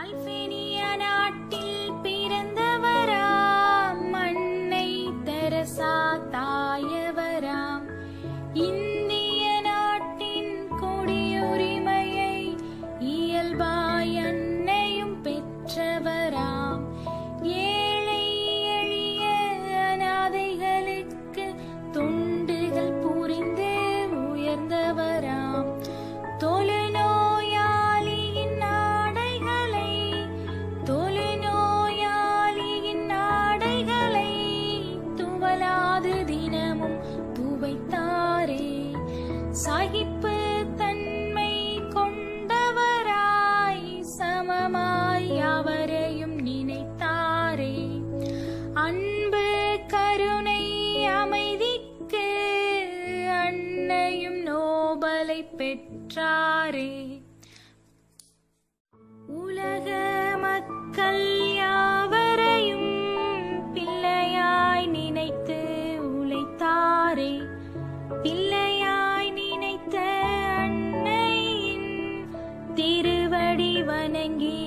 அல்பேனிய நாட்டில் பிறந்தவராம் அன்னை தெரசா தாயவராம். இந்திய நாட்டின் குடியுரிமையை இயல்பாய் அன்னையும் பெற்றவராம். ஏழை எளிய அநாதைகளுக்கு தொண்டுகள் புரிந்து உயர்ந்தவராம். தொழுநோயாளியின் ஆடைகளை துவலாது தினமும் துவைத்தாரே. சகிப்பு தன்மை கொண்டவராய் சமமாய் அவரையும் நினைத்தாரே. அன்பு கருணை அமைதிக்கு அன்னையும் நோபலை பெற்றாரே. உலக மக்கள் யாவரையும் பிள்ளையாய் நினைத்து உழைத்தாரே. பிள்ளையாய் நினைத்த அன்னையின் திருவடி வணங்கி